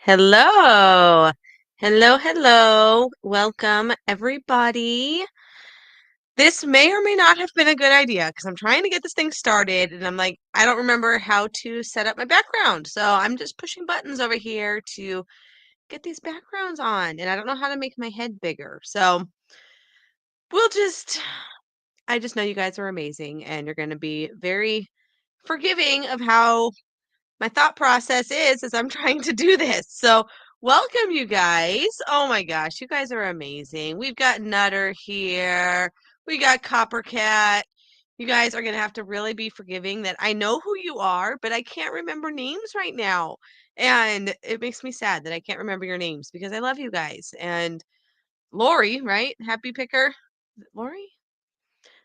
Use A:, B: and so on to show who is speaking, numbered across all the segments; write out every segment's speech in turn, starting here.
A: Hello. Hello. Welcome, everybody. This may or may not have been a good idea because I'm trying to get this thing started and I'm like, I don't remember how to set up my background. So I'm just pushing buttons over here to get these backgrounds on and I don't know how to make my head bigger. So we'll just, I just know you guys are amazing and you're going to be very forgiving of how my thought process is as I'm trying to do this. So, welcome, you guys. Oh my gosh, you guys are amazing. We've got Nutter here. We got Coppercat. You guys are going to have to really be forgiving that I know who you are, but I can't remember names right now. And it makes me sad that I can't remember your names because I love you guys. And Lori, right? Happy Picker. Lori?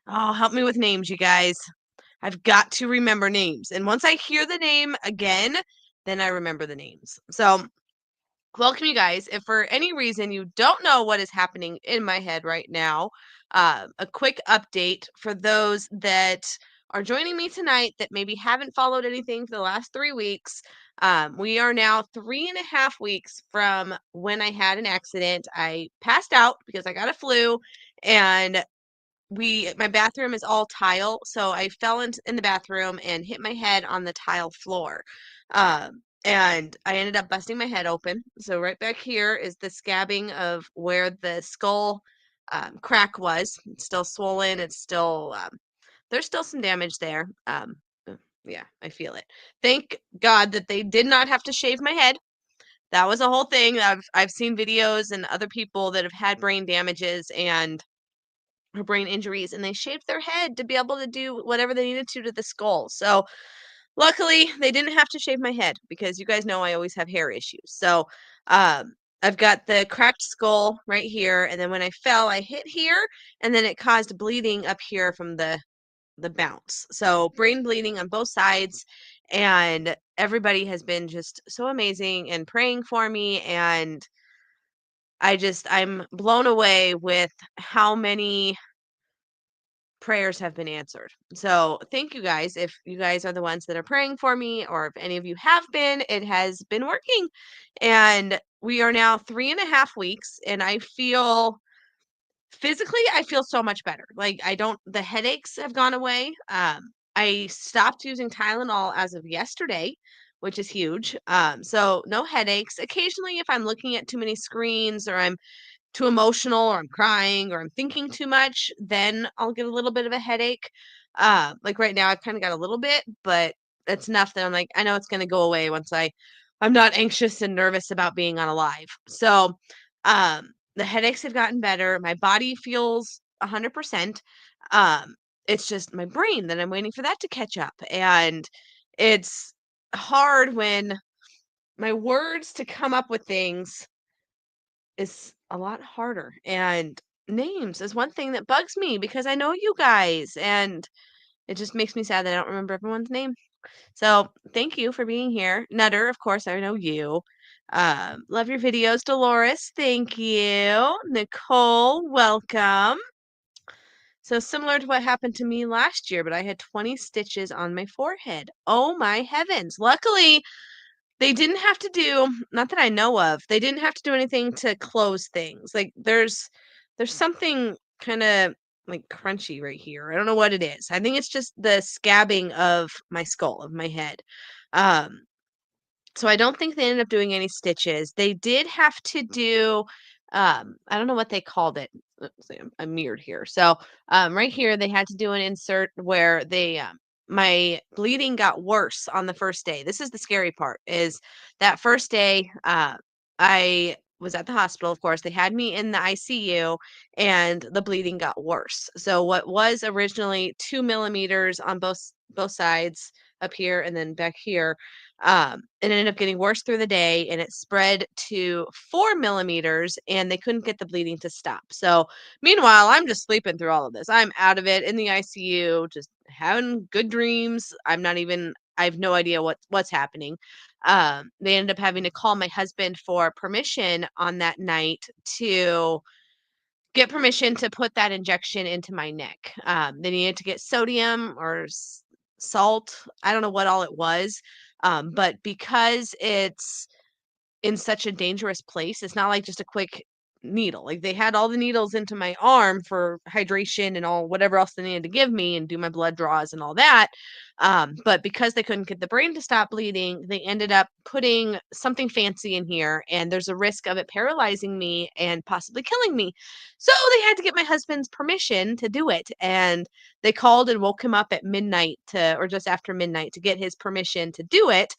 A: Oh, help me with names, you guys. I've got to remember names. And once I hear the name again, then I remember the names. So, welcome, you guys. If for any reason you don't know what is happening in my head right now, a quick update for those that are joining me tonight that maybe haven't followed anything for the last 3 weeks. We are now 3.5 weeks from when I had an accident. I passed out because I got a flu and my bathroom is all tile, so I fell in the bathroom and hit my head on the tile floor. And I ended up busting my head open. So right back here is the scabbing of where the skull crack was. It's still swollen. It's still there's still some damage there. Yeah, I feel it. Thank God that they did not have to shave my head. That was a whole thing. I've seen videos and other people that have had brain damages and or brain injuries and they shaved their head to be able to do whatever they needed to the skull. So luckily they didn't have to shave my head because you guys know I always have hair issues. So I've got the cracked skull right here, and then when I fell, I hit here, and then it caused bleeding up here from the bounce. So brain bleeding on both sides, and everybody has been just so amazing and praying for me, and I'm blown away with how many prayers have been answered. So thank you guys. If you guys are the ones that are praying for me, or if any of you have been, it has been working. And we are now 3.5 weeks, and I feel physically, I feel so much better. Like the headaches have gone away. I stopped using Tylenol as of yesterday, which is huge. So no headaches. Occasionally, if I'm looking at too many screens or I'm too emotional or I'm crying or I'm thinking too much, then I'll get a little bit of a headache. Like right now I've kind of got a little bit, but it's enough that I'm like, I know it's going to go away once I'm not anxious and nervous about being on a live. So, the headaches have gotten better. My body feels 100%. Um, it's just my brain that I'm waiting for that to catch up. And it's hard when my words to come up with things is a lot harder. And names is one thing that bugs me because I know you guys and it just makes me sad that I don't remember everyone's name. So thank you for being here. Nutter, of course, I know you. Love your videos, Dolores. Thank you. Nicole, welcome. So similar to what happened to me last year, but I had 20 stitches on my forehead. Oh my heavens. Luckily, they didn't have to do, not that I know of, they didn't have to do anything to close things. Like there's something kind of like crunchy right here. I don't know what it is. I think it's just the scabbing of my skull, of my head. Um, so I don't think they ended up doing any stitches. They did have to do, I don't know what they called it. Let's see, I'm mirrored here. So right here, they had to do an insert where my bleeding got worse on the first day. This is the scary part, is that first day, I was at the hospital, of course. They had me in the ICU and the bleeding got worse. So what was originally 2 millimeters on both sides up here and then back here, it ended up getting worse through the day and it spread to 4 millimeters and they couldn't get the bleeding to stop. So meanwhile, I'm just sleeping through all of this. I'm out of it in the ICU, just having good dreams. I have no idea what's happening. They ended up having to call my husband for permission on that night to get permission to put that injection into my neck. They needed to get sodium or salt. I don't know what all it was. But because in such a dangerous place. It's not like just a quick needle. Like they had all the needles into my arm for hydration and all whatever else they needed to give me and do my blood draws and all that. But because they couldn't get the brain to stop bleeding, they ended up putting something fancy in here, and there's a risk of it paralyzing me and possibly killing me. So they had to get my husband's permission to do it. And they called and woke him up at midnight or just after midnight to get his permission to do it.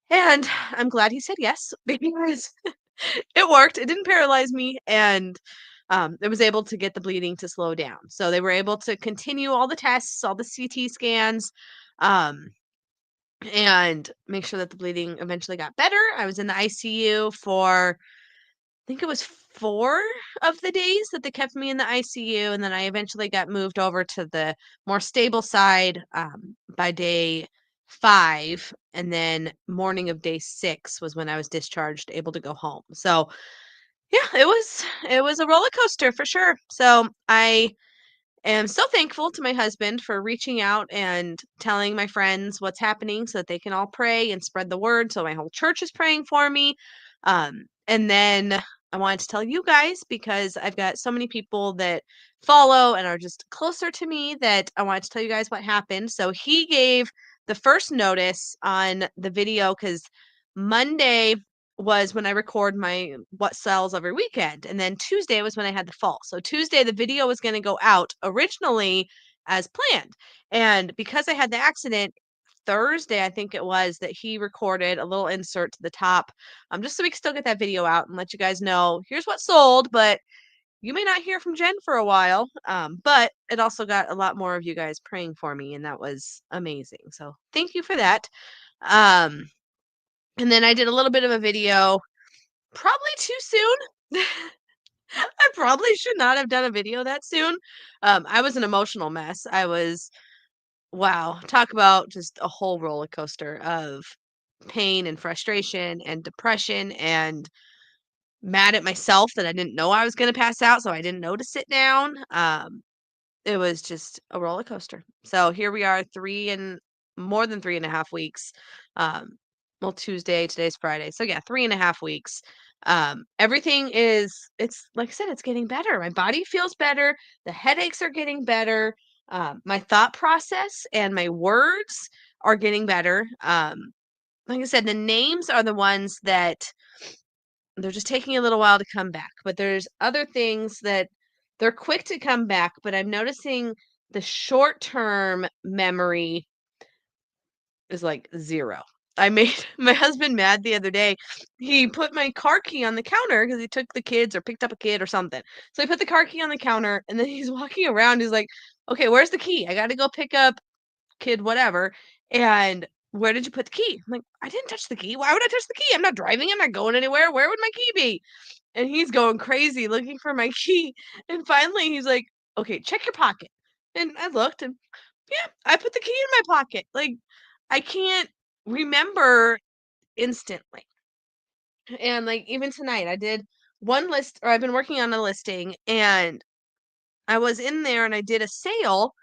A: And I'm glad he said yes because it worked. It didn't paralyze me, and it was able to get the bleeding to slow down. So they were able to continue all the tests, all the CT scans, um, and make sure that the bleeding eventually got better. I was in the ICU for, I think it was 4 of the days that they kept me in the ICU, and then I eventually got moved over to the more stable side, by day 5, and then morning of day 6 was when I was discharged, able to go home. So, yeah, it was a roller coaster for sure. So, I am so thankful to my husband for reaching out and telling my friends what's happening so that they can all pray and spread the word. So my whole church is praying for me. And then I wanted to tell you guys because I've got so many people that follow and are just closer to me that I wanted to tell you guys what happened. So he gave the first notice on the video because Monday was when I record my what sells every weekend. And then Tuesday was when I had the fall. So Tuesday, the video was going to go out originally as planned. And because I had the accident, Thursday, I think it was, that he recorded a little insert to the top, just so we can still get that video out and let you guys know here's what sold, but you may not hear from Jen for a while. But it also got a lot more of you guys praying for me, and that was amazing. So thank you for that. Um, and then I did a little bit of a video. Probably too soon. I probably should not have done a video that soon. I was an emotional mess. Wow, talk about just a whole roller coaster of pain and frustration and depression and mad at myself that I didn't know I was going to pass out, so I didn't know to sit down. It was just a roller coaster. So here we are, more than 3.5 weeks. Um, well, today's Friday. So yeah, 3.5 weeks. Everything it's like I said, it's getting better. My body feels better. The headaches are getting better. My thought process and my words are getting better. Like I said, the names are the ones that they're just taking a little while to come back, but there's other things that they're quick to come back, but I'm noticing the short-term memory is like 0. I made my husband mad the other day. He put my car key on the counter because he took the kids or picked up a kid or something. So he put the car key on the counter, and then he's walking around, he's like, "Okay, where's the key? I gotta go pick up kid whatever, and where did you put the key?" I'm like, "I didn't touch the key. Why would I touch the key? I'm not driving. I'm not going anywhere. Where would my key be?" And he's going crazy looking for my key. And finally, he's like, "Okay, check your pocket." And I looked, and yeah, I put the key in my pocket. Like, I can't remember instantly. And like, even tonight, I did one list, or I've been working on a listing, and I was in there and I did a sale,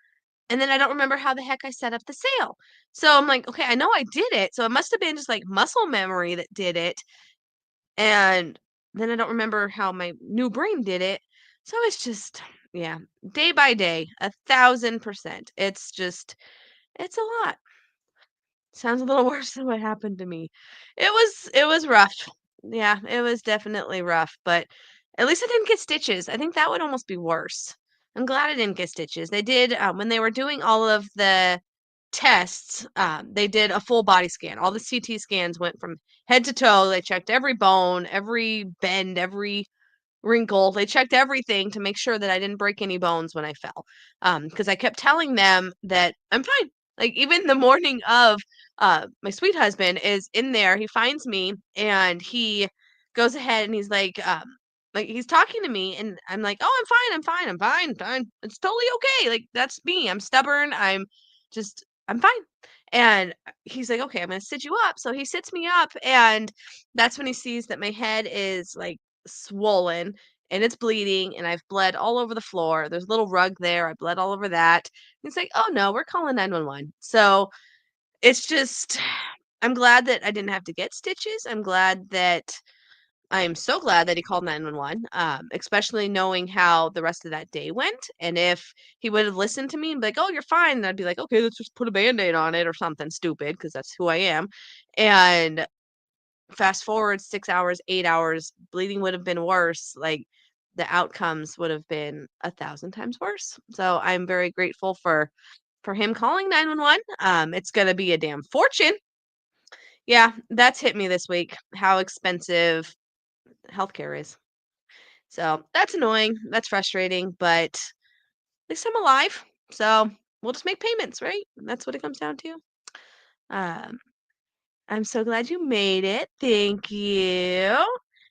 A: and then I don't remember how the heck I set up the sale. So I'm like, okay, I know I did it. So it must have been just like muscle memory that did it. And then I don't remember how my new brain did it. So it's just, yeah, day by day, 1,000%. It's a lot. Sounds a little worse than what happened to me. It was rough. Yeah, it was definitely rough, but at least I didn't get stitches. I think that would almost be worse. I'm glad I didn't get stitches. They did, when they were doing all of the tests, they did a full body scan. All the CT scans went from head to toe. They checked every bone, every bend, every wrinkle. They checked everything to make sure that I didn't break any bones when I fell. Because I kept telling them that I'm fine. Like, even the morning of, my sweet husband is in there, he finds me and he goes ahead and he's like he's talking to me, and I'm like, "Oh, I'm fine. It's totally okay. Like, that's me. I'm stubborn. I'm fine." And he's like, "Okay, I'm gonna sit you up." So he sits me up, and that's when he sees that my head is like swollen and it's bleeding, and I've bled all over the floor. There's a little rug there. I bled all over that. He's like, "Oh no, we're calling 911." So it's just I'm glad that I didn't have to get stitches. I am so glad that he called 911, especially knowing how the rest of that day went. And if he would have listened to me and be like, "Oh, you're fine," then I'd be like, "Okay, let's just put a Band-Aid on it," or something stupid, because that's who I am. And fast forward 6 hours, 8 hours, bleeding would have been worse. Like, the outcomes would have been 1,000 times worse. So I'm very grateful for him calling 911. It's gonna be a damn fortune. Yeah, that's hit me this week, how expensive healthcare is. So that's annoying. That's frustrating, but at least I'm alive. So we'll just make payments, right? That's what it comes down to. Um, I'm so glad you made it. Thank you.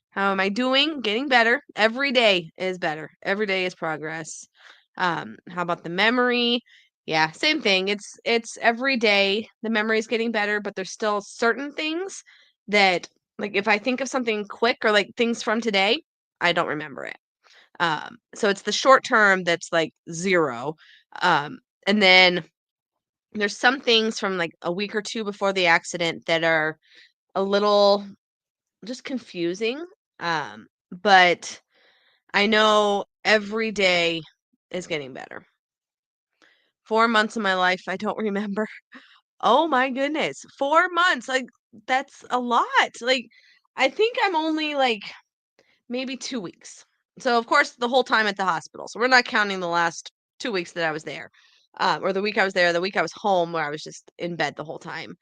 A: How am I doing? Getting better. Every day is better. Every day is progress. How about the memory? Yeah, same thing. It's every day the memory is getting better, but there's still certain things that, like, if I think of something quick or like things from today, I don't remember it. So it's the short term that's like 0. Um, and then there's some things from like a week or 2 before the accident that are a little just confusing. But I know every day is getting better. 4 months of my life, I don't remember. Oh my goodness, 4 months, like, that's a lot. Like, I think I'm only, like, maybe 2 weeks. So, of course, the whole time at the hospital. So we're not counting the last 2 weeks that I was there, or the week I was there, the week I was home where I was just in bed the whole time.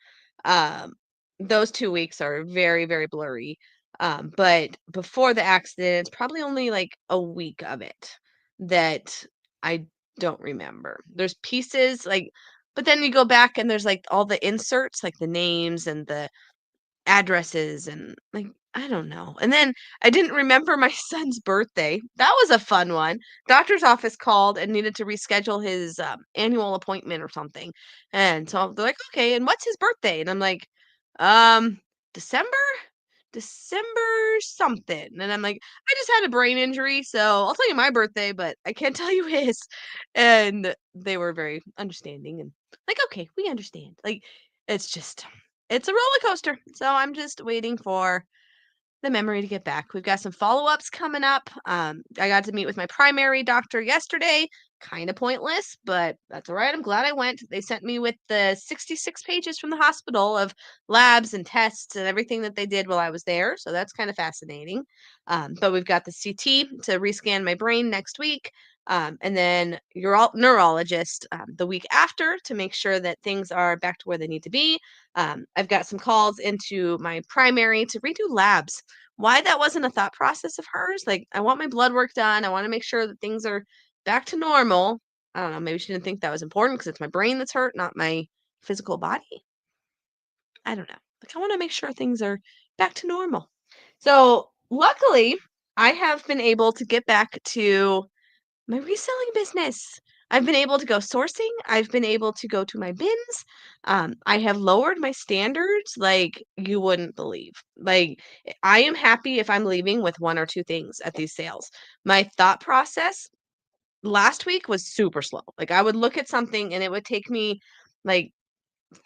A: Um, those 2 weeks are very, very blurry. But before the accident, it's probably only like a week of it that I don't remember. There's pieces like, but then you go back and there's like all the inserts, like the names and the addresses and, like, I don't know. And then I didn't remember my son's birthday. That was a fun one. Doctor's office called and needed to reschedule his, annual appointment or something. And so they're like, "Okay, and what's his birthday?" And I'm like, "Um, December? December something." And I'm like, "I just had a brain injury, so I'll tell you my birthday, but I can't tell you his." And they were very understanding and like, "Okay, we understand." Like, it's just it's a roller coaster. So I'm just waiting for the memory to get back. We've got some follow-ups coming up. I got to meet with my primary doctor yesterday. Kind of pointless, but that's all right. I'm glad I went. They sent me with the 66 pages from the hospital of labs and tests and everything that they did while I was there. So that's kind of fascinating. But we've got the CT to rescan my brain next week. And then neurologist the week after to make sure that things are back to where they need to be. I've got some calls into my primary to redo labs. Why that wasn't a thought process of hers? Like, I want my blood work done. I want to make sure that things are back to normal. I don't know. Maybe she didn't think that was important because it's my brain that's hurt, not my physical body. I don't know. Like, I want to make sure things are back to normal. So, luckily, I have been able to get back to my reselling business. I've been able to go sourcing. I've been able to go to my bins. I have lowered my standards like you wouldn't believe. Like, I am happy if I'm leaving with 1 or 2 things at these sales. My thought process last week was super slow. Like, I would look at something and it would take me like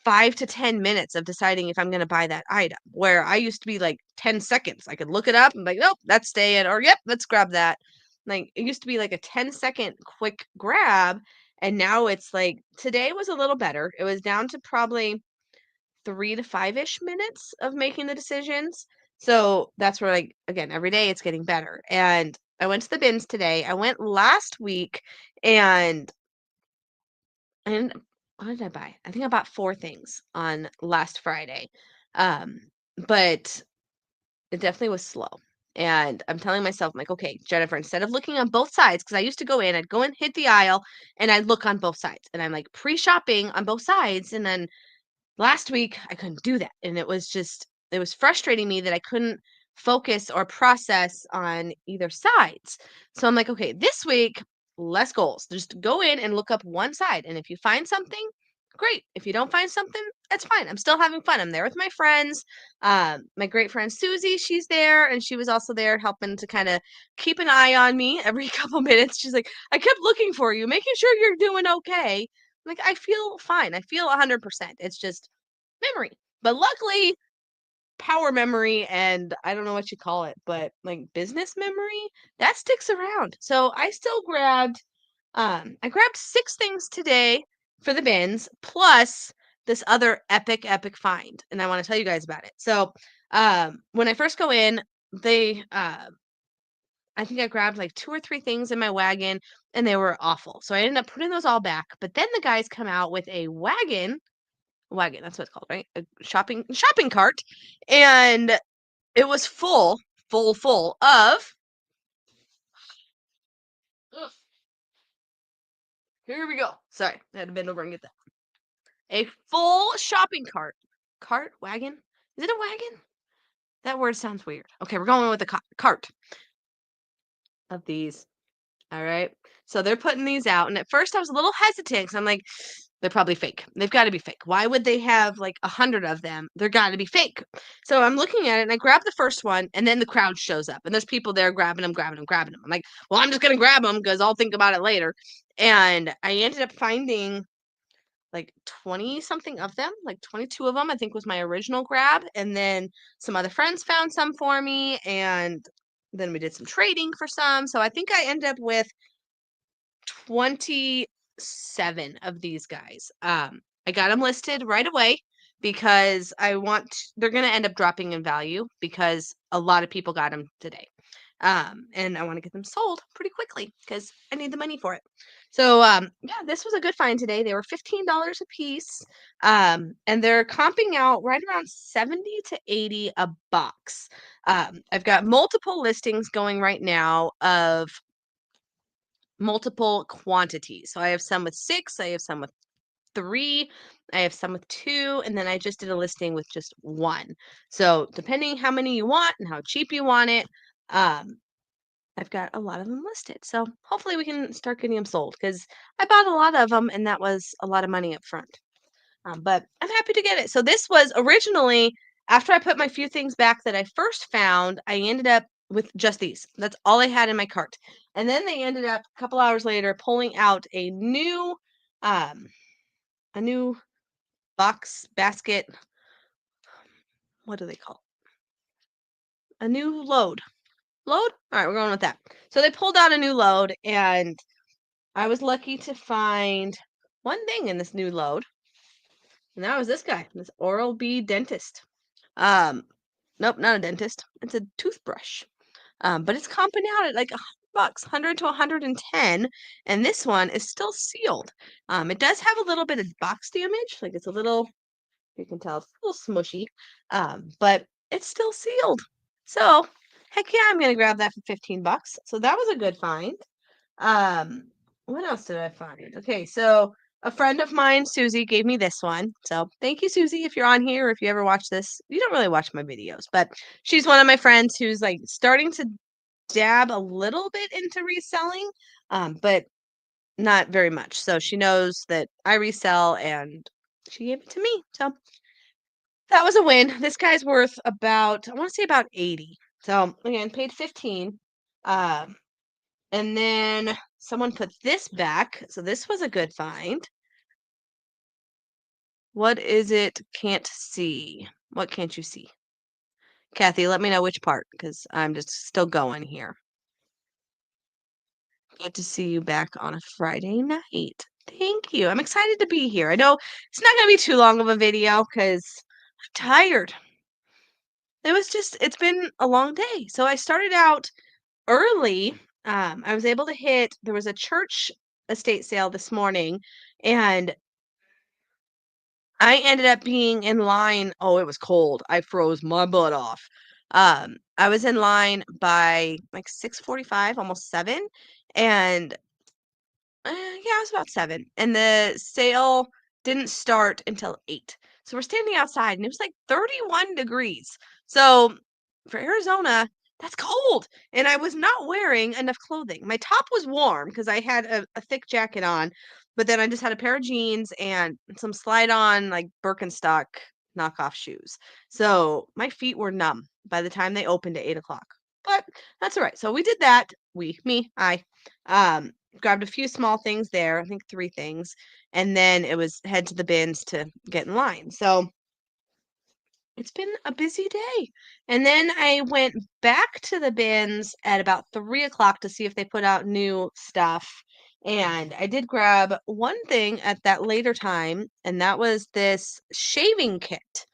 A: 5 to 10 minutes of deciding if I'm gonna buy that item, where I used to be like 10 seconds. I could look it up and be like, "Nope, that's staying," or, "Yep, let's grab that." Like, it used to be like a 10-second quick grab, and now it's like today was a little better. It was down to probably 3 to 5-ish minutes of making the decisions. So, that's where, like, again, every day it's getting better, and I went to the bins today. I went last week, and and what did I buy? I think I bought 4 things on last Friday. Um, but it definitely was slow. And I'm telling myself, I'm like, okay, Jennifer, instead of looking on both sides, because I used to go in, I'd go and hit the aisle and I'd look on both sides. And I'm like pre-shopping on both sides. And then last week I couldn't do that. And it was frustrating me that I couldn't focus or process on either sides. So I'm like, okay, this week, less goals. Just go in and look up one side. And if you find something, great. If you don't find something, that's fine. I'm still having fun. I'm there with my friends. My great friend Susie, she's there, and she was also there helping to kind of keep an eye on me every couple minutes. She's like, I kept looking for you, making sure you're doing okay. Like, I feel fine. I feel 100%. It's just memory. But luckily, power memory and I don't know what you call it, but like business memory, that sticks around. So I still grabbed I grabbed 6 things today for the bins plus this other epic find, and I want to tell you guys about it. So when I first go in, they I think I grabbed like 2 or 3 things in my wagon and they were awful. So I ended up putting those all back. But then the guys come out with a wagon, that's what it's called, right? A shopping cart. And it was full of ugh, here we go. Sorry, I had to bend over and get that. A full shopping cart. Cart? Wagon? Is it a wagon? That word sounds weird. Okay, we're going with the cart of these. All right. So they're putting these out. And at first I was a little hesitant because I'm like, they're probably fake. They've got to be fake. Why would they have like 100 of them? They're got to be fake. So I'm looking at it and I grab the first one and then the crowd shows up and there's people there grabbing them. I'm like, well, I'm just going to grab them because I'll think about it later. And I ended up finding like 20 something of them, like 22 of them, I think was my original grab. And then some other friends found some for me. And then we did some trading for some. So I think I ended up with 27 of these guys. I got them listed right away because they're going to end up dropping in value because a lot of people got them today. And I want to get them sold pretty quickly because I need the money for it. So, yeah, this was a good find today. They were $15 a piece. And they're comping out right around 70 to 80 a box. I've got multiple listings going right now of multiple quantities. So I have some with 6, I have some with 3, I have some with 2, and then I just did a listing with just 1. So depending how many you want and how cheap you want it, I've got a lot of them listed. So hopefully we can start getting them sold because I bought a lot of them and that was a lot of money up front. But I'm happy to get it. So this was originally after I put my few things back that I first found, I ended up with just these. That's all I had in my cart. And then they ended up a couple hours later pulling out um a new box basket. What do they call it? A new load. Load? All right, we're going with that. So they pulled out a new load and I was lucky to find one thing in this new load. And that was this guy, this Oral-B dentist. Nope, not a dentist. It's a toothbrush. But it's comping out at like $100, 100 to 110, and this one is still sealed. It does have a little bit of box damage, like it's a little, you can tell it's a little smushy, but it's still sealed. So, heck yeah, I'm gonna grab that for $15. So that was a good find. What else did I find? Okay, so a friend of mine, Susie, gave me this one. So thank you, Susie, if you're on here, or if you ever watch this. You don't really watch my videos, but she's one of my friends who's like starting to dab a little bit into reselling, but not very much. So she knows that I resell and she gave it to me. So that was a win. This guy's worth about, I want to say about 80. So again, paid 15. And then someone put this back. So this was a good find. What is it? Can't see. What can't you see? Kathy, let me know which part because I'm just still going here. Good to see you back on a Friday night. Thank you. I'm excited to be here. I know it's not going to be too long of a video because I'm tired. It's been a long day. So I started out early. I was able to there was a church estate sale this morning and I ended up being in line. Oh, it was cold. I froze my butt off. I was in line by like 6:45, almost 7, and yeah, it was about 7, and the sale didn't start until 8. So we're standing outside, and it was like 31 degrees. So for Arizona, that's cold, and I was not wearing enough clothing. My top was warm because I had a thick jacket on, but then I just had a pair of jeans and some slide-on like Birkenstock knockoff shoes. So my feet were numb by the time they opened at 8 o'clock. But that's all right. So we did that. I. Grabbed a few small things there, I think 3 things, and then it was head to the bins to get in line. So It's been a busy day. And then I went back to the bins at about 3 o'clock to see if they put out new stuff. And I did grab one thing at that later time, and that was this shaving kit.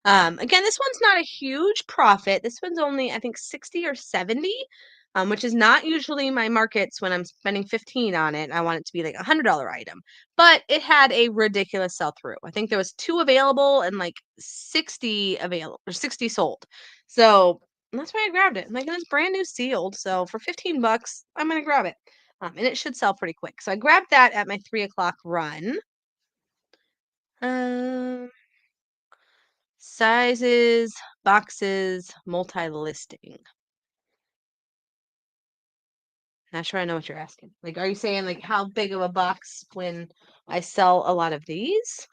A: Again, this one's not a huge profit. This one's only, I think, 60 or 70, which is not usually my markets when I'm spending 15 on it. I want it to be like a $100 item, but it had a ridiculous sell through. I think there was 2 available and like 60 available or 60 sold. So that's why I grabbed it. Like, it's brand new sealed. So for 15 bucks, I'm gonna grab it. And it should sell pretty quick. So I grabbed that at my 3 o'clock run. Um, Sizes, boxes, multi-listing. Not sure I know what you're asking. Like, are you saying like how big of a box when I sell a lot of these?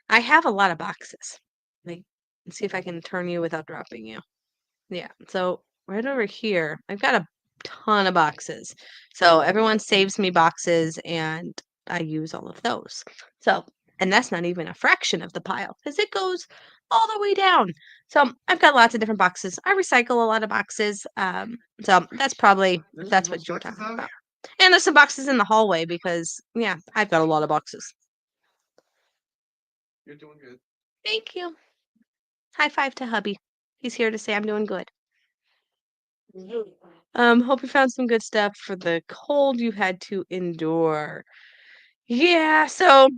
A: I have a lot of boxes. Like, let's see if I can turn you without dropping you. Yeah. So right over here, I've got a ton of boxes. So everyone saves me boxes and I use all of those. So, and that's not even a fraction of the pile because it goes all the way down. So I've got lots of different boxes. I recycle a lot of boxes. So that's what you're talking about. And there's some boxes in the hallway because yeah, I've got a lot of boxes. You're doing good. Thank you. High five to hubby. He's here to say I'm doing good. Hope you found some good stuff for the cold you had to endure. Yeah, so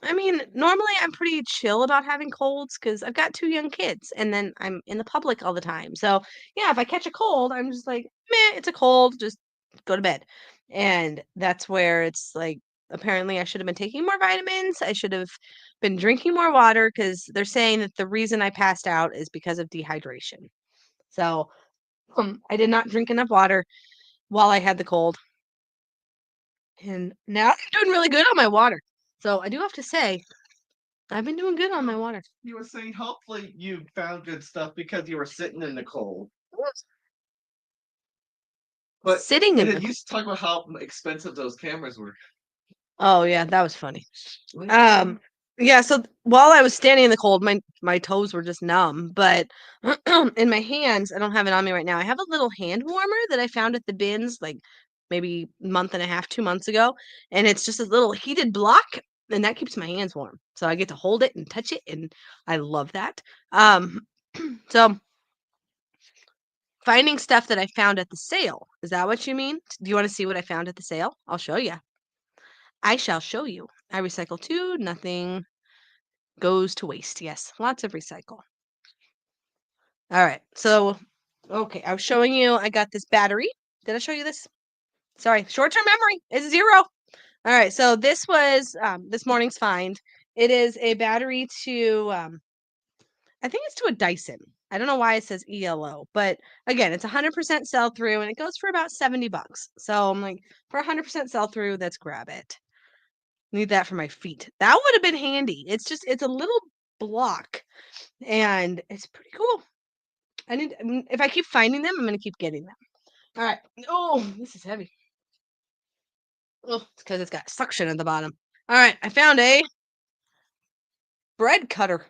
A: I mean, normally I'm pretty chill about having colds because I've got 2 young kids and then I'm in the public all the time. So yeah, if I catch a cold, I'm just like, meh, it's a cold, just go to bed. And that's where it's like, apparently I should have been taking more vitamins. I should have been drinking more water because they're saying that the reason I passed out is because of dehydration. So I did not drink enough water while I had the cold. And now I'm doing really good on my water. So I do have to say, I've been doing good on my water.
B: You were saying hopefully you found good stuff because you were sitting in the cold. But
A: Sitting in
B: and
A: the
B: then you used to talk about how expensive those cameras were.
A: Oh yeah, that was funny. Yeah, so while I was standing in the cold, my toes were just numb, but in my hands, I don't have it on me right now. I have a little hand warmer that I found at the bins like maybe a month and a half, 2 months ago, and it's just a little heated block, and that keeps my hands warm. So I get to hold it and touch it, and I love that. So finding stuff that I found at the sale. Is that what you mean? Do you want to see what I found at the sale? I'll show you. I shall show you. I recycle too. Nothing goes to waste. Yes, lots of recycle. All right. So, okay, I was showing you. I got this battery. Did I show you this? Sorry, short-term memory is 0. All right. So this was this morning's find. It is a battery to I think it's to a Dyson. I don't know why it says ELO, but again, it's 100% sell through and it goes for about 70 bucks. So I'm like, for 100% sell through, let's grab it. Need that for my feet. That would have been handy. It's a little block and it's pretty cool. If I keep finding them, I'm going to keep getting them. All right. Oh, this is heavy. Oh, it's because it's got suction at the bottom. All right. I found a bread cutter.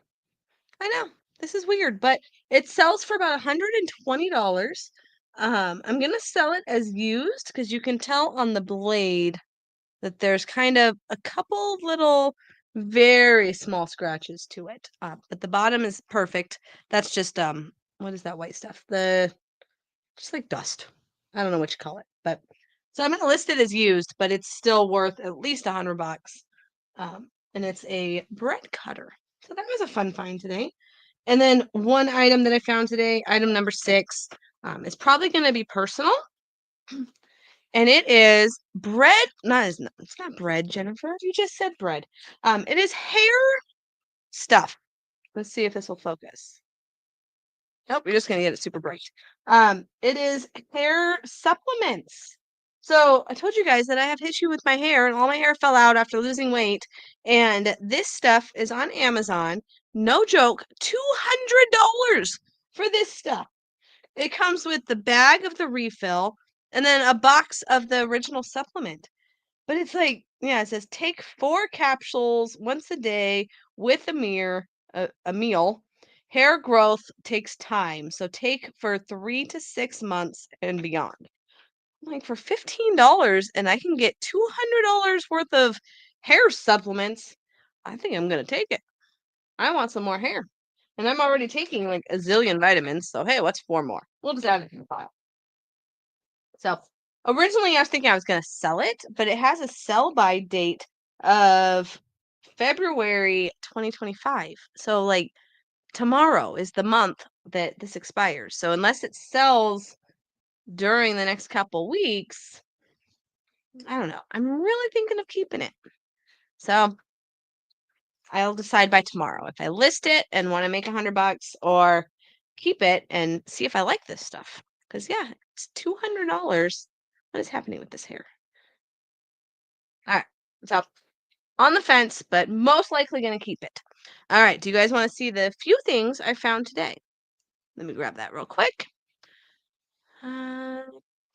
A: I know this is weird, but it sells for about $120. I'm going to sell it as used because you can tell on the blade that there's kind of a couple little very small scratches to it. But the bottom is perfect. That's just what is that white stuff? Just like dust. I don't know what you call it, but so I'm gonna list it as used, but it's still worth at least $100. And it's a bread cutter. So that was a fun find today. And then one item that I found today, item number 6, is probably going to be personal. And it is bread. It's not bread, Jennifer. You just said bread. It is hair stuff. Let's see if this will focus. Nope, you're just gonna get it super bright. It is hair supplements. So I told you guys that I have issue with my hair, and all my hair fell out after losing weight. And this stuff is on Amazon. No joke, $200 for this stuff. It comes with the bag of the refill and then a box of the original supplement. But it's like, yeah, it says take 4 capsules once a day with a meal. Hair growth takes time, so take for 3 to 6 months and beyond. I'm like, for $15 and I can get $200 worth of hair supplements, I think I'm gonna take it. I want some more hair. And I'm already taking like a zillion vitamins, so hey, what's 4 more? We'll just add it to the pile. So originally I was thinking I was gonna sell it, but it has a sell by date of February 2025. So like tomorrow is the month that this expires. So unless it sells during the next couple weeks, I don't know. I'm really thinking of keeping it. So I'll decide by tomorrow if I list it and want to make $100 or keep it and see if I like this stuff. Because yeah, it's $200. What is happening with this hair? All right. So on the fence, but most likely going to keep it. All right. Do you guys want to see the few things I found today? Let me grab that real quick. Uh,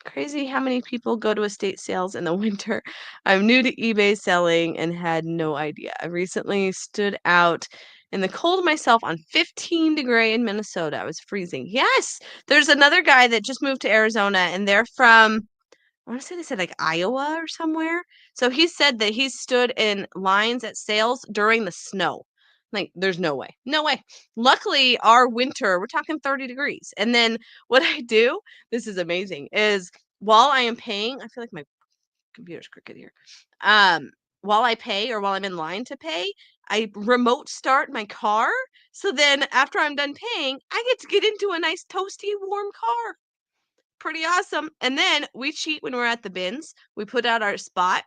A: Crazy how many people go to estate sales in the winter. I'm new to eBay selling and had no idea. I recently stood out in the cold myself on 15-degree in Minnesota. I was freezing. Yes, there's another guy that just moved to Arizona and they're from, I want to say they said like Iowa or somewhere. So he said that he stood in lines at sales during the snow. Like, there's no way. No way. Luckily, our winter, we're talking 30 degrees. And then what I do, this is amazing, is while I am paying, I feel like my computer's crooked here. While I pay or while I'm in line to pay, I remote start my car. So then after I'm done paying, I get to get into a nice toasty warm car. Pretty awesome. And then we cheat when we're at the bins. We put out our spot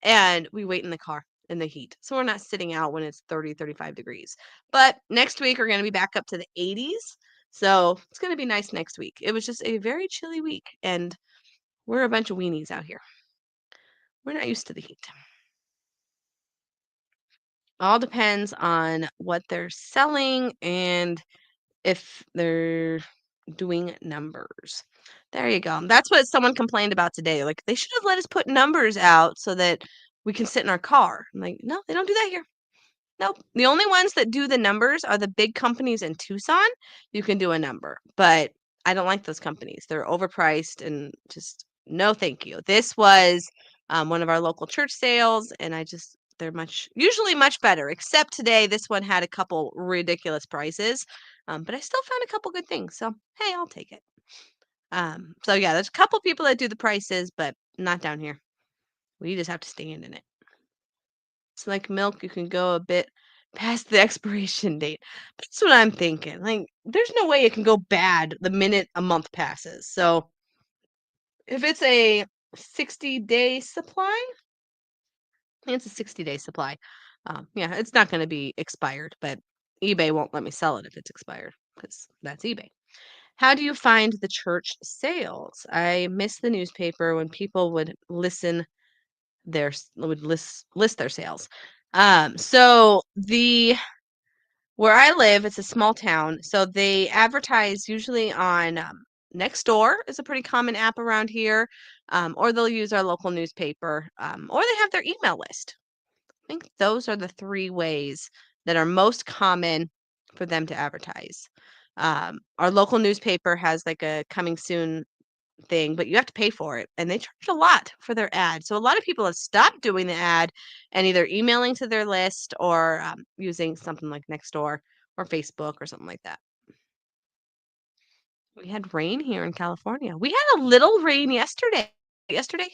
A: and we wait in the car in the heat. So we're not sitting out when it's 30, 35 degrees. But next week we're going to be back up to the 80s. So it's going to be nice next week. It was just a very chilly week and we're a bunch of weenies out here. We're not used to the heat. All depends on what they're selling and if they're doing numbers. There you go. That's what someone complained about today. Like, they should have let us put numbers out so that we can sit in our car. I'm like, no, they don't do that here. Nope. The only ones that do the numbers are the big companies in Tucson. You can do a number, but I don't like those companies. They're overpriced and just no thank you. This was one of our local church sales, and they're usually much better, except today this one had a couple ridiculous prices, but I still found a couple good things. So, hey, I'll take it. So yeah, there's a couple people that do the prices, but not down here. We just have to stand in it. It's like milk, you can go a bit past the expiration date. That's what I'm thinking. Like, there's no way it can go bad the minute a month passes. So if it's a 60-day supply, I think it's a 60-day supply. Yeah, it's not going to be expired, but eBay won't let me sell it if it's expired because that's eBay. How do you find the church sales? I miss the newspaper when people would list their sales. So where I live, it's a small town, so they advertise usually on Nextdoor is a pretty common app around here, or they'll use our local newspaper, or they have their email list. I think those are the 3 ways that are most common for them to advertise. Our local newspaper has like a coming soon thing, but you have to pay for it, and they charge a lot for their ad. So a lot of people have stopped doing the ad and either emailing to their list or using something like Nextdoor or Facebook or something like that. We had rain here in California. We had a little rain yesterday. Yesterday?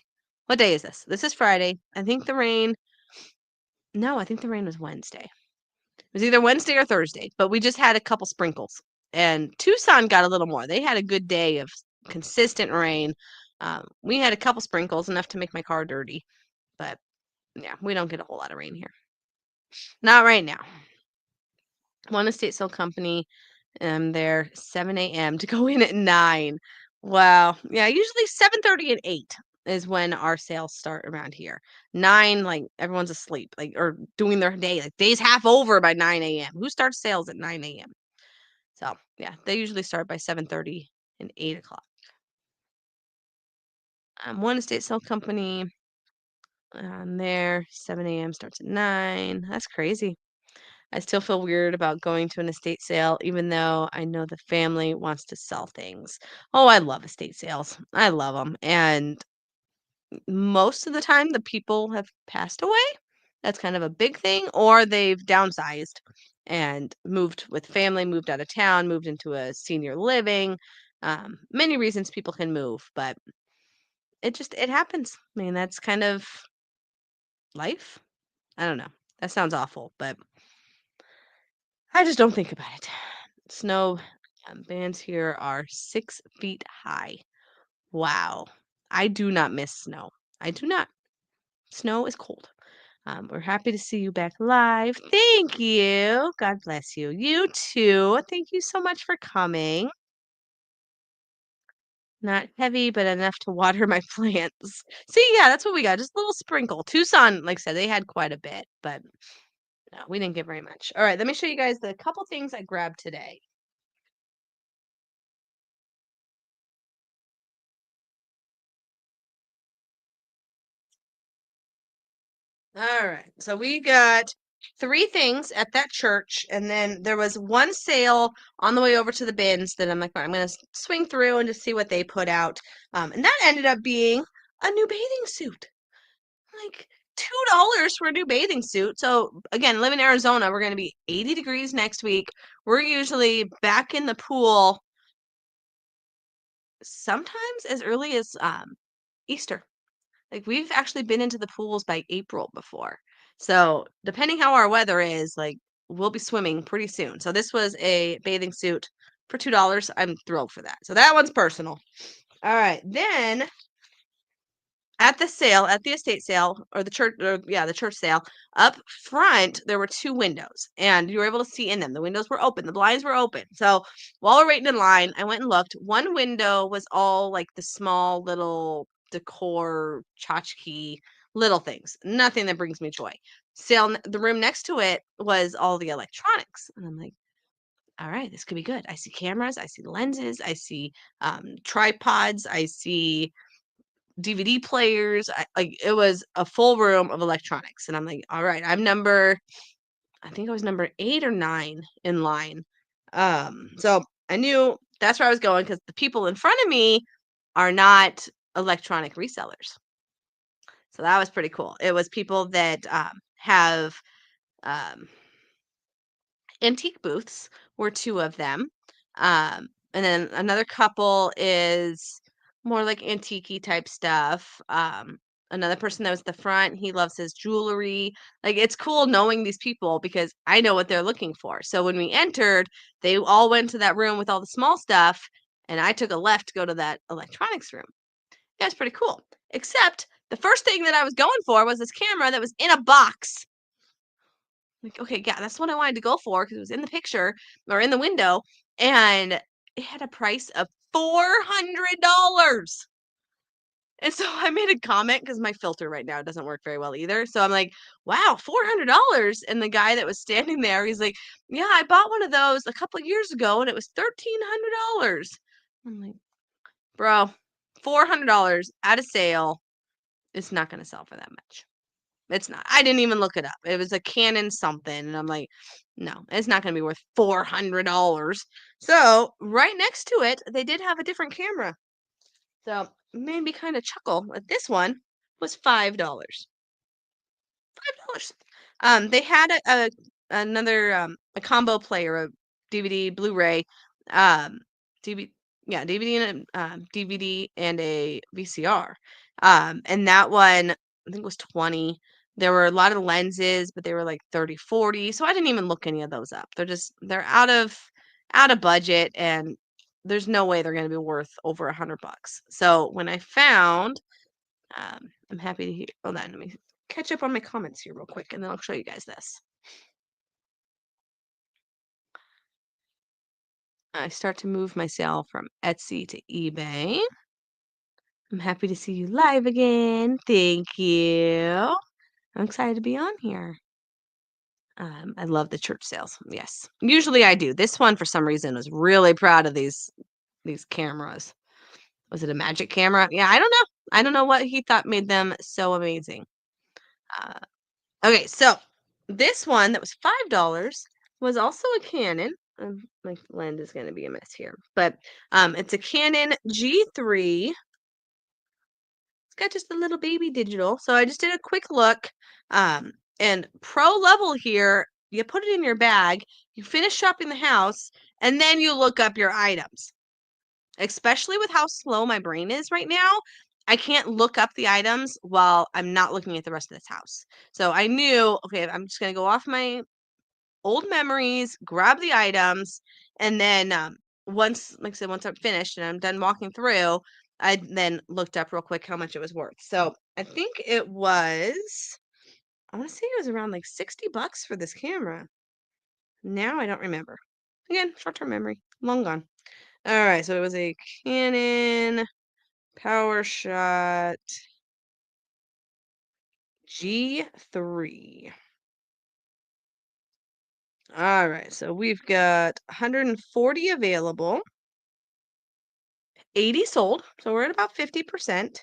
A: What day is this? This is Friday. I think the rain. No, I think the rain was Wednesday. It was either Wednesday or Thursday, but we just had a couple sprinkles. And Tucson got a little more. They had a good day of consistent rain. We had a couple sprinkles, enough to make my car dirty. But yeah, we don't get a whole lot of rain here. Not right now. One estate sale company, there 7 a.m. to go in at 9. Wow. Yeah, usually 7:30 and 8 is when our sales start around here. 9, like everyone's asleep, like or doing their day. Like day's half over by 9 a.m. Who starts sales at 9 a.m.? So yeah, they usually start by 7:30 and 8 o'clock. One estate sale company there 7 a.m. starts at 9. That's crazy. I still feel weird about going to an estate sale, even though I know the family wants to sell things. Oh, I love estate sales. I love them. And most of the time, the people have passed away. That's kind of a big thing, or they've downsized and moved with family, moved out of town, moved into a senior living. Many reasons people can move, but it happens. I mean, that's kind of life. I don't know. That sounds awful, but I just don't think about it. Snow bands here are 6 feet high. Wow. I do not miss snow. I do not. Snow is cold. We're happy to see you back live. Thank you. God bless you. You too. Thank you so much for coming. Not heavy, but enough to water my plants. See, yeah, that's what we got. Just a little sprinkle. Tucson, like I said, they had quite a bit, but no, we didn't get very much. All right, let me show you guys the couple things I grabbed today. All right. So we got 3 things at that church, and then there was one sale on the way over to the bins that I'm like, "All right, I'm gonna swing through and just see what they put out." And that ended up being a new bathing suit. Like $2 for a new bathing suit. So again, live in Arizona, we're gonna be 80 degrees next week. We're usually back in the pool sometimes as early as Easter. Like, we've actually been into the pools by April before. So, depending how our weather is, like, we'll be swimming pretty soon. So, this was a bathing suit for $2. I'm thrilled for that. So, that one's personal. All right. Then at the sale, at the estate sale or the church, or yeah, the church sale, up front, there were 2 windows and you were able to see in them. The windows were open, the blinds were open. So while we're waiting in line, I went and looked. One window was all like the small little decor, tchotchke, little things, nothing that brings me joy. The room next to it was all the electronics. And I'm like, all right, this could be good. I see cameras, I see lenses, I see tripods, I see DVD players. Like it was a full room of electronics, and I'm like, all right, I think I was number 8 or 9 in line. So I knew that's where I was going because the people in front of me are not electronic resellers. So that was pretty cool. It was people that have um, antique booths were 2 of them. And then another couple is more like antique type stuff. Another person that was the front, he loves his jewelry. Like it's cool knowing these people because I know what they're looking for. So when we entered, they all went to that room with all the small stuff, and I took a left to go to that electronics room. Yeah, it's pretty cool. Except the first thing that I was going for was this camera that was in a box. Like, okay, yeah, that's what I wanted to go for because it was in the picture or in the window, and it had a price of $400. And so I made a comment because my filter right now doesn't work very well either. So I'm like, wow, $400. And the guy that was standing there, he's like, yeah, I bought one of those a couple years ago and it was $1,300. I'm like, bro, $400 at a sale. It's not going to sell for that much. It's not. I didn't even look it up. It was a Canon something, and I'm like, no, it's not gonna be worth $400. So right next to it, they did have a different camera. So it made me kind of chuckle. But this one was $5. $5. They had another a combo player, a DVD, Blu-ray, DVD, yeah, DVD and DVD and a VCR. And that one I think was 20. There were a lot of lenses, but they were like 30, 40. So I didn't even look any of those up. They're out of budget and there's no way they're going to be worth over $100. So when I found I'm happy to hear. Hold on, let me catch up on my comments here real quick, and then I'll show you guys this. I start to move myself from Etsy to eBay. I'm happy to see you live again. Thank you. I'm excited to be on here. I love the church sales. Yes, usually I do. This one, for some reason, was really proud of these cameras. Was it a magic camera? Yeah, I don't know. I don't know what he thought made them so amazing. Uh, okay, so This one that was $5 was also a Canon. My lens is going to be a mess here, but it's a Canon G3. It's got just a little baby digital. So I just did a quick look. And pro level here, you put it in your bag, you finish shopping the house, and then you look up your items. Especially with how slow my brain is right now, I can't look up the items while I'm not looking at the rest of this house. So I knew, okay, I'm just going to go off my old memories, grab the items, and then once, like I said, once I'm finished and I'm done walking through, I then looked up real quick how much it was worth. So I think it was, I want to say it was around like $60 for this camera. Now I don't remember. Again, short-term memory, long gone. All right, so it was a Canon PowerShot G3. All right, so we've got 140 available, 80 sold, so we're at about 50%.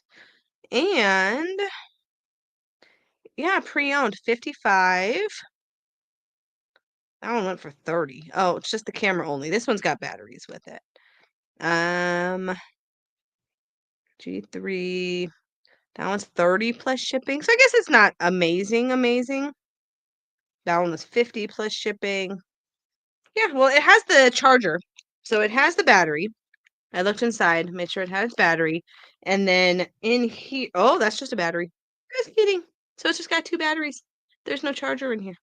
A: And yeah, pre-owned 55. That one went for 30. Oh, it's just the camera only. This one's got batteries with it. G3. That one's 30 plus shipping. So I guess it's not amazing. That one was 50 plus shipping. Yeah, well, it has the charger. So it has the battery. I looked inside, made sure it had its battery. And then in here, oh, that's just a battery. Just kidding. So it's just got 2 batteries. There's no charger in here.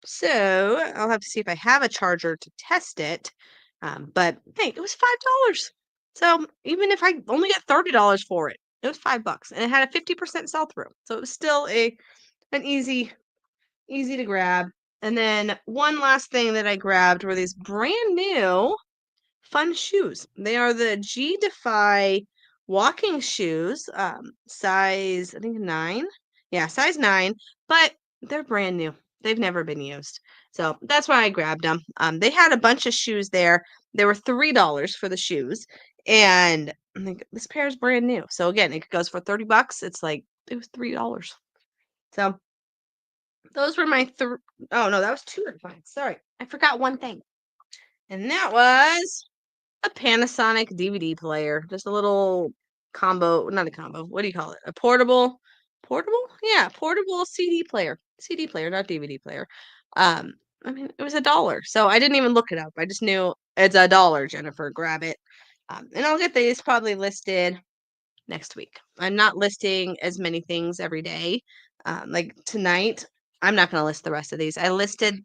A: So I'll have to see if I have a charger to test it. But hey, it was $5. So even if I only got $30 for it, it was $5, and it had a 50% sell through. So it was still an easy to grab. And then one last thing that I grabbed were these brand new fun shoes. They are the G Defy walking shoes, size, I think 9. Yeah, size 9, but they're brand new. They've never been used. So that's why I grabbed them. They had a bunch of shoes there. They were $3 for the shoes. And I'm like, this pair is brand new. So again, it goes for $30. It's like, it was $3. So those were my oh no, that was 2 of mine. Sorry. I forgot one thing. And that was a Panasonic DVD player, just a little combo, not a combo. What do you call it? A portable? Yeah, portable CD player. CD player, not DVD player. Um, I mean, it was $1, so I didn't even look it up. I just knew it's $1, Jennifer, grab it. And I'll get these probably listed next week. I'm not listing as many things every day. Like tonight, I'm not going to list the rest of these. I listed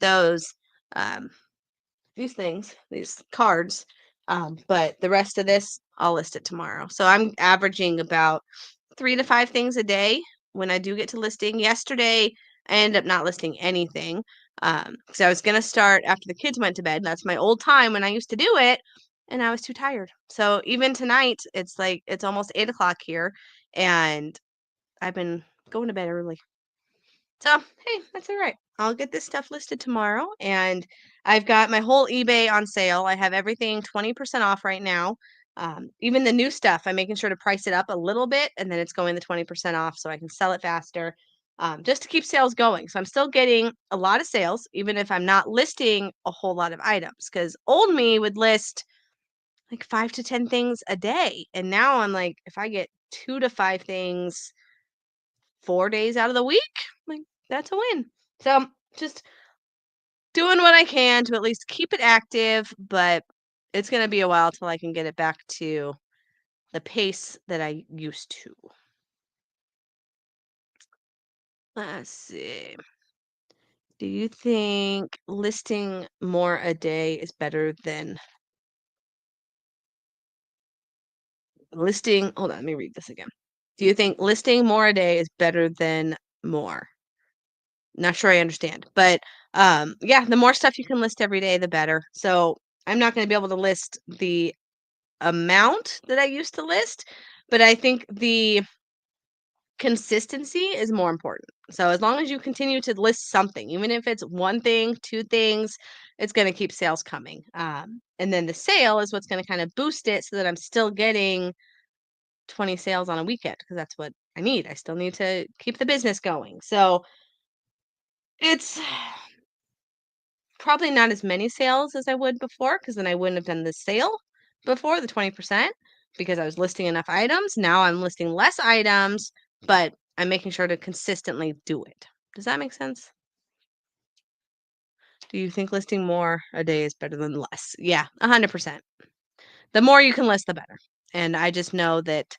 A: these things, these cards. But the rest of this, I'll list it tomorrow. So I'm averaging about 3 to 5 things a day when I do get to listing. Yesterday, I ended up not listing anything because I was going to start after the kids went to bed. That's my old time when I used to do it, and I was too tired. So even tonight, it's like it's almost 8 o'clock here, and I've been going to bed early. So, hey, that's all right. I'll get this stuff listed tomorrow, and I've got my whole eBay on sale. I have everything 20% off right now. Even the new stuff, I'm making sure to price it up a little bit, and then it's going the 20% off so I can sell it faster, just to keep sales going. So I'm still getting a lot of sales, even if I'm not listing a whole lot of items, because old me would list like 5 to 10 things a day. And now I'm like, if I get 2 to 5 things 4 days out of the week, like that's a win. So just doing what I can to at least keep it active, but it's going to be a while till I can get it back to the pace that I used to. Let's see. Do you think listing more a day is better than listing? Hold on, let me read this again. Do you think listing more a day is better than more? Not sure I understand, but yeah, the more stuff you can list every day, the better. So I'm not going to be able to list the amount that I used to list, but I think the consistency is more important. So as long as you continue to list something, even if it's one thing, 2 things, it's going to keep sales coming. And then the sale is what's going to kind of boost it so that I'm still getting 20 sales on a weekend because that's what I need. I still need to keep the business going. So It's probably not as many sales as I would before, because then I wouldn't have done the sale before, the 20%, because I was listing enough items. Now I'm listing less items, but I'm making sure to consistently do it. Does that make sense? Do you think listing more a day is better than less? Yeah, 100%. The more you can list, the better. And I just know that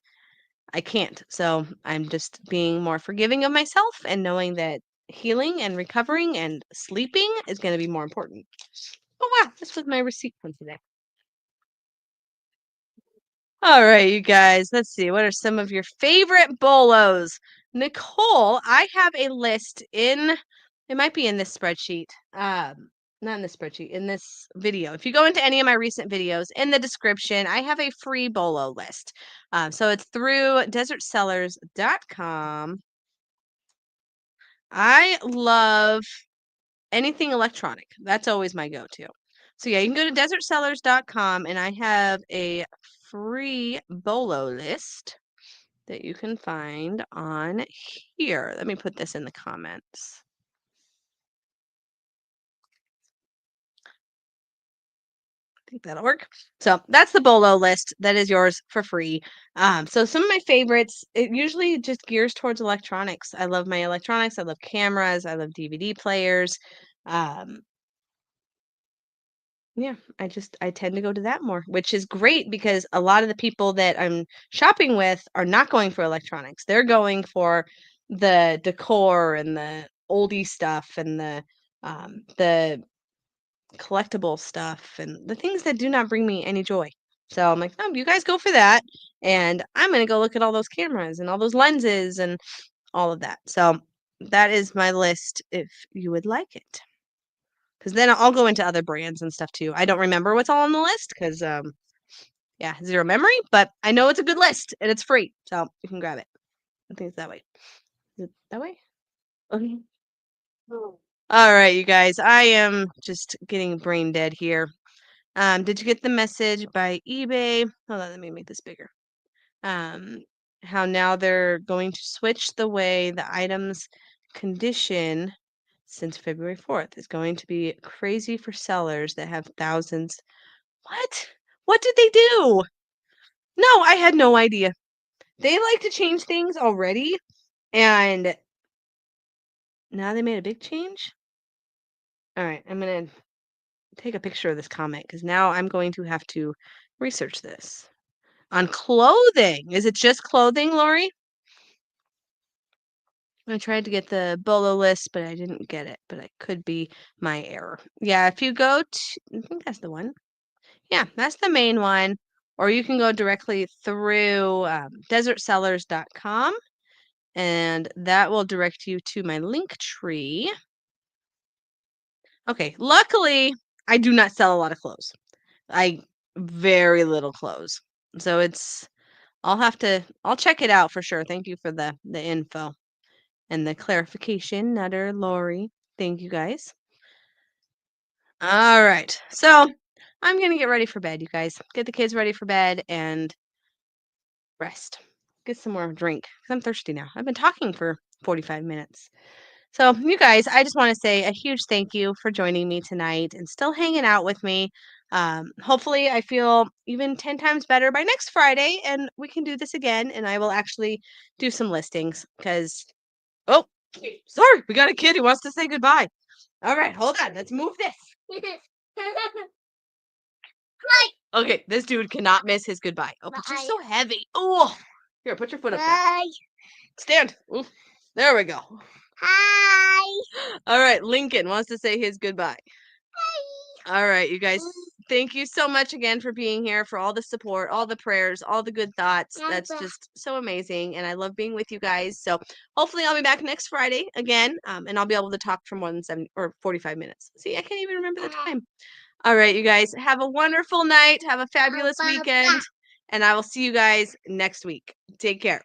A: I can't. So I'm just being more forgiving of myself and knowing that healing and recovering and sleeping is going to be more important. Oh, wow. This was my receipt from today. All right, you guys. Let's see. What are some of your favorite bolos? Nicole, I have a list in, it might be in this spreadsheet. Not in this spreadsheet, in this video. If you go into any of my recent videos, in the description, I have a free bolo list. So it's through desertsellers.com. I love anything electronic. That's always my go-to. So yeah, you can go to desertsellers.com and I have a free bolo list that you can find on here. Let me put this in the comments. I think that'll work. So that's the bolo list. That is yours for free. So some of my favorites, it usually just gears towards electronics. I love my electronics. I love cameras. I love DVD players. Yeah, I tend to go to that more, which is great because a lot of the people that I'm shopping with are not going for electronics. They're going for the decor and the oldie stuff and the collectible stuff and the things that do not bring me any joy. So I'm like, "Oh, you guys go for that, and I'm gonna go look at all those cameras and all those lenses and all of that." So that is my list if you would like it. Because then I'll go into other brands and stuff too. I don't remember what's all on the list because, yeah, zero memory, but I know it's a good list and it's free, so you can grab it. I think it's that way. Is it that way? Okay. All right, you guys. I am just getting brain dead here. Did you get the message by eBay? Hold on, let me make this bigger. Um, how now they're going to switch the way the items condition since February 4th is going to be crazy for sellers that have thousands. What? What did they do? No, I had no idea. They like to change things already, and now they made a big change? All right, I'm gonna take a picture of this comment because now I'm going to have to research this. On clothing. Is it just clothing, Lori? I tried to get the bolo list, but I didn't get it, but it could be my error. Yeah, if you go to, I think that's the one. Yeah, that's the main one. Or you can go directly through desertsellers.com and that will direct you to my link tree. Okay, luckily, I do not sell a lot of clothes. I very little clothes. So I'll check it out for sure. Thank you for the info and the clarification, Nutter, Lori. Thank you guys. All right. So I'm gonna get ready for bed, you guys. Get the kids ready for bed and rest. Get some more drink because I'm thirsty now. I've been talking for 45 minutes. So, you guys, I just want to say a huge thank you for joining me tonight and still hanging out with me. Hopefully, I feel even 10 times better by next Friday, and we can do this again. And I will actually do some listings because, oh, sorry, we got a kid who wants to say goodbye. All right, hold on. Let's move this. Okay, this dude cannot miss his goodbye. Oh, but you're so heavy. Oh, here, put your foot up there. Stand. Ooh, there we go. Hi. All right, Lincoln wants to say his goodbye. Hi. All right, you guys. Thank you so much again for being here, for all the support, all the prayers, all the good thoughts. That's just so amazing, and I love being with you guys. So hopefully I'll be back next Friday again, and I'll be able to talk for more than 70 or 45 minutes. See, I can't even remember the time. All right, you guys, have a wonderful night. Have a fabulous weekend, and I will see you guys next week. Take care.